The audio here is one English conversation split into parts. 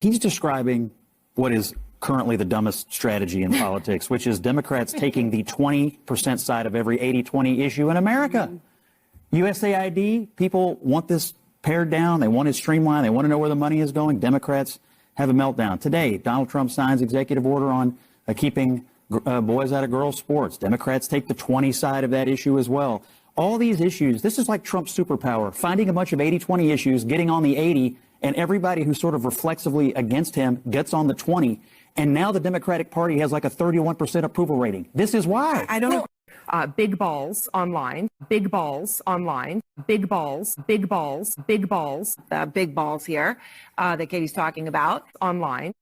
He's describing what is currently the dumbest strategy in politics, which is Democrats taking the 20% side of every 80-20 issue in America. USAID, people want this pared down. They want it streamlined. They want to know where the money is going. Democrats have a meltdown. Today, Donald Trump signs executive order on keeping boys out of girls' sports. Democrats take the 20 side of that issue as well. All these issues, this is like Trump's superpower, finding a bunch of 80-20 issues, getting on the 80, and everybody who's sort of reflexively against him gets on the 20. And now the Democratic Party has like a 31% approval rating. This is why. I don't know. Big balls online, big balls online, big balls, big balls, big balls. The big balls here that Katie's talking about online.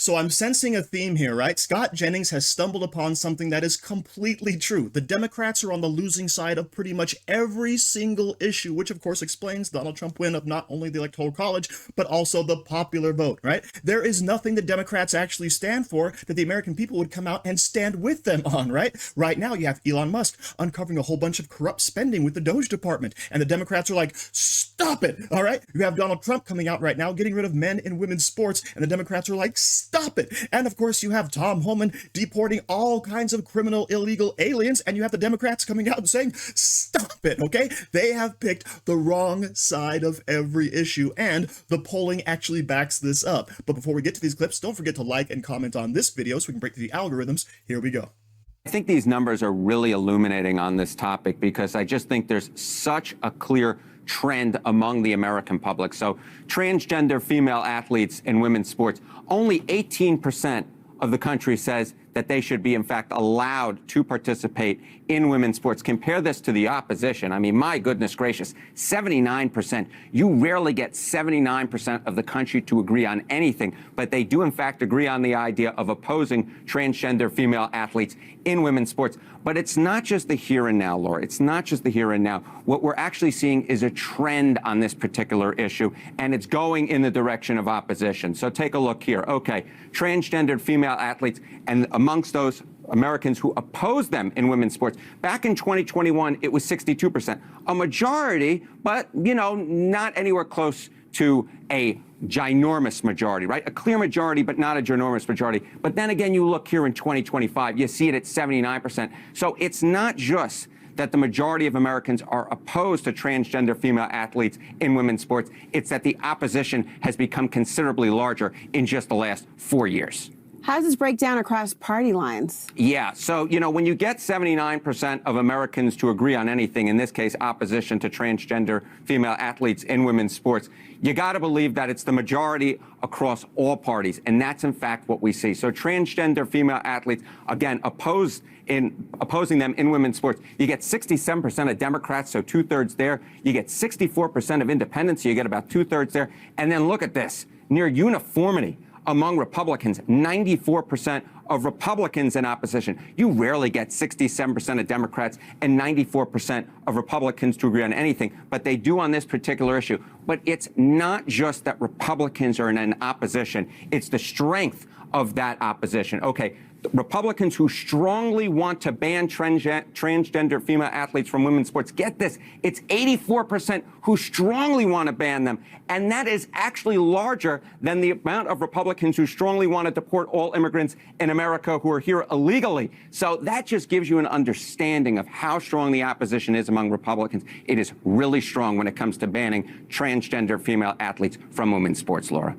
So I'm sensing a theme here, right? Scott Jennings has stumbled upon something that is completely true. The Democrats are on the losing side of pretty much every single issue, which of course explains Donald Trump win of not only the Electoral College, but also the popular vote, right? There is nothing the Democrats actually stand for that the American people would come out and stand with them on, right? Right now you have Elon Musk uncovering a whole bunch of corrupt spending with the DOGE department, and the Democrats are like, stop it, all right? You have Donald Trump coming out right now, getting rid of men in women's sports, and the Democrats are like, stop it. And of course you have Tom Homan deporting all kinds of criminal illegal aliens, and you have the Democrats coming out and saying stop it. Okay, they have picked the wrong side of every issue, and the polling actually backs this up. But before we get to these clips, don't forget to like and comment on this video so we can break through the algorithms. Here we go. I think these numbers are really illuminating on this topic, because I just think there's such a clear trend among the American public. So transgender female athletes in women's sports, only 18% of the country says that they should be, in fact, allowed to participate in women's sports. Compare this to the opposition. I mean, my goodness gracious, 79%. You rarely get 79% of the country to agree on anything, but they do, in fact, agree on the idea of opposing transgender female athletes in women's sports. But it's not just the here and now, Laura. It's not just the here and now. What we're actually seeing is a trend on this particular issue, and it's going in the direction of opposition. So take a look here. Okay, transgendered female athletes, and amongst those Americans who oppose them in women's sports, back in 2021, it was 62%. A majority, but, you know, not anywhere close to a ginormous majority, right? A clear majority, but not a ginormous majority. But then again, you look here in 2025, you see it at 79%. So it's not just that the majority of Americans are opposed to transgender female athletes in women's sports. It's that the opposition has become considerably larger in just the last 4 years. How does this break down across party lines? Yeah, so, you know, when you get 79% of Americans to agree on anything, in this case, opposition to transgender female athletes in women's sports, you got to believe that it's the majority across all parties. And that's, in fact, what we see. So transgender female athletes, again, opposing them in women's sports. You get 67% of Democrats, so 2/3 there. You get 64% of independents, so you get about 2/3 there. And then look at this, near uniformity among Republicans, 94% of Republicans in opposition. You rarely get 67% of Democrats and 94% of Republicans to agree on anything, but they do on this particular issue. But it's not just that Republicans are in an opposition, it's the strength of that opposition. Okay, Republicans who strongly want to ban transgender female athletes from women's sports, get this, it's 84% who strongly want to ban them. And that is actually larger than the amount of Republicans who strongly want to deport all immigrants in America who are here illegally. So that just gives you an understanding of how strong the opposition is among Republicans. It is really strong when it comes to banning transgender female athletes from women's sports, Laura.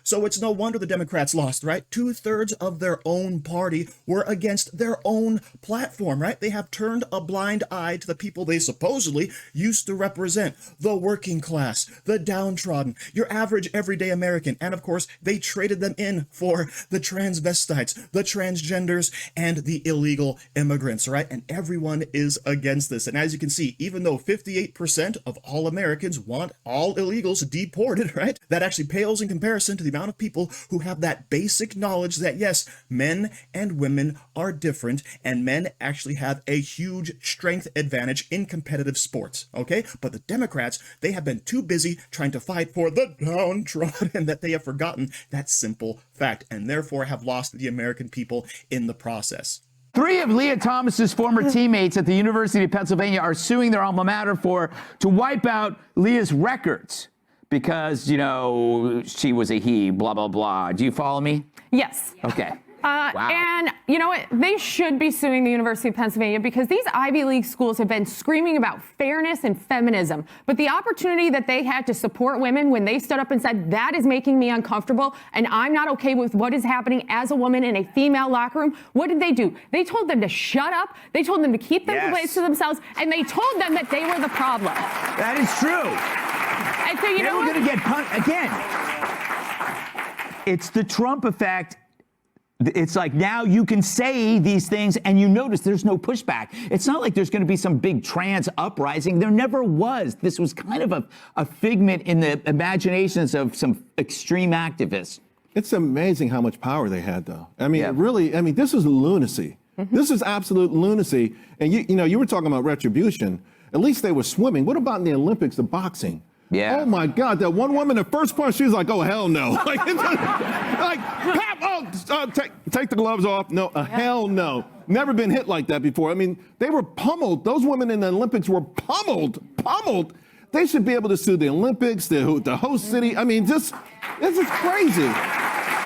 So it's no wonder the Democrats lost, right? 2/3 of their own party were against their own platform, right? They have turned a blind eye to the people they supposedly used to represent, the working class, the downtrodden, your average everyday American. And of course, they traded them in for the transvestites, the transgenders, and the illegal immigrants, right? And everyone is against this. And as you can see, even though 58% of all Americans want all illegals deported, right? That actually pales in comparison to the amount of people who have that basic knowledge that yes, men and women are different, and men actually have a huge strength advantage in competitive sports, okay? But the Democrats, they have been too busy trying to fight for the downtrodden that they have forgotten that simple fact, and therefore have lost the American people in the process. 3 of Leah Thomas's former teammates at the University of Pennsylvania are suing their alma mater to wipe out Leah's records, because, you know, she was a he, blah, blah, blah. Do you follow me? Yes. Okay. Wow. And you know what? They should be suing the University of Pennsylvania because these Ivy League schools have been screaming about fairness and feminism. But the opportunity that they had to support women when they stood up and said, that is making me uncomfortable and I'm not okay with what is happening as a woman in a female locker room. What did they do? They told them to shut up. They told them to keep their complaints to themselves. And they told them that they were the problem. That is true. And so, you know We're what? going to get again. It's the Trump effect. It's like now you can say these things and you notice there's no pushback. It's not like there's going to be some big trans uprising. There never was. This was kind of a figment in the imaginations of some extreme activists. It's amazing how much power they had, though. I mean, really, I mean, this is lunacy. This is absolute lunacy. And you know, you were talking about retribution. At least they were swimming. What about in the Olympics, the boxing? Yeah. Oh my God, that one woman, the first part, she was like, "Oh hell no!" like, Pap, take the gloves off. No, hell no. Never been hit like that before. I mean, they were pummeled. Those women in the Olympics were pummeled. They should be able to sue the Olympics, the host city. I mean, this is crazy.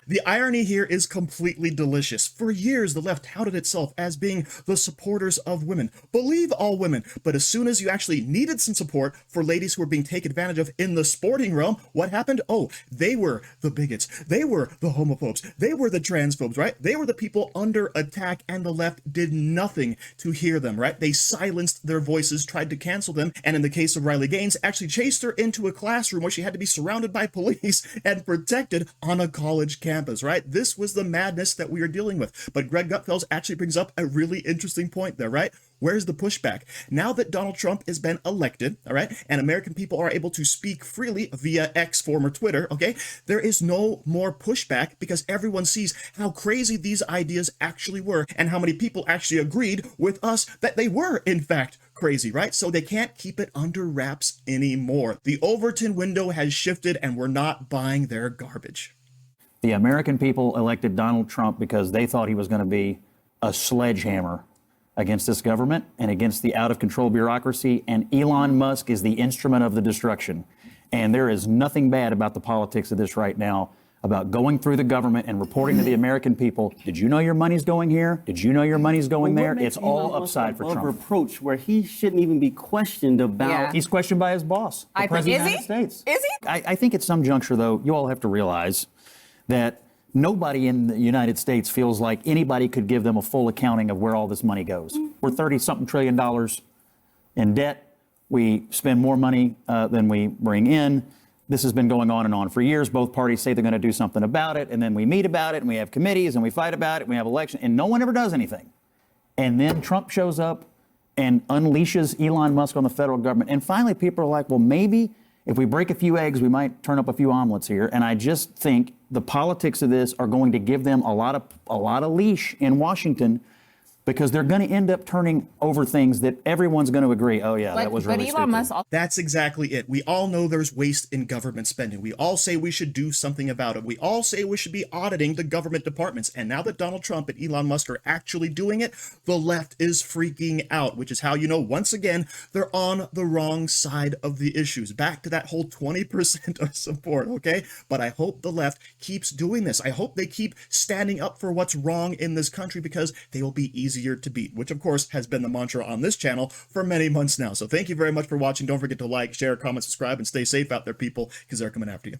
The irony here is completely delicious. For years, the left touted itself as being the supporters of women. Believe all women. But as soon as you actually needed some support for ladies who were being taken advantage of in the sporting realm, what happened? Oh, they were the bigots. They were the homophobes. They were the transphobes, right? They were the people under attack, and the left did nothing to hear them, right? They silenced their voices, tried to cancel them, and in the case of Riley Gaines, actually chased her into a classroom where she had to be surrounded by police and protected on a college campus. Right? This was the madness that we are dealing with. But Greg Gutfeld actually brings up a really interesting point there, right? Where's the pushback? Now that Donald Trump has been elected, all right, and American people are able to speak freely via X, former Twitter, okay, there is no more pushback because everyone sees how crazy these ideas actually were and how many people actually agreed with us that they were, in fact, crazy, right? So they can't keep it under wraps anymore. The Overton window has shifted and we're not buying their garbage. The American people elected Donald Trump because they thought he was going to be a sledgehammer against this government and against the out-of-control bureaucracy, and Elon Musk is the instrument of the destruction. And there is nothing bad about the politics of this right now, about going through the government and reporting to the American people, did you know your money's going here? Did you know your money's going there? It's all upside for Trump. Reproach where he shouldn't even be questioned about. Yeah. He's questioned by his boss, the President of the United States. Is he? I think at some juncture, though, you all have to realize that nobody in the United States feels like anybody could give them a full accounting of where all this money goes. We're $30-something trillion in debt. We spend more money than we bring in. This has been going on and on for years. Both parties say they're going to do something about it, and then we meet about it, and we have committees, and we fight about it, and we have elections, and no one ever does anything. And then Trump shows up and unleashes Elon Musk on the federal government. And finally, people are like, well, maybe if we break a few eggs, we might turn up a few omelets here. And I just think the politics of this are going to give them a lot of leash in Washington, because they're going to end up turning over things that everyone's going to agree, oh yeah, that was really stupid. That's exactly it. We all know there's waste in government spending. We all say we should do something about it. We all say we should be auditing the government departments. And now that Donald Trump and Elon Musk are actually doing it, the left is freaking out, which is how you know, once again, they're on the wrong side of the issues. Back to that whole 20% of support, okay? But I hope the left keeps doing this. I hope they keep standing up for what's wrong in this country, because they will be easier to beat, which of course has been the mantra on this channel for many months now. So thank you very much for watching. Don't forget to like, share, comment, subscribe, and stay safe out there, people, because they're coming after you.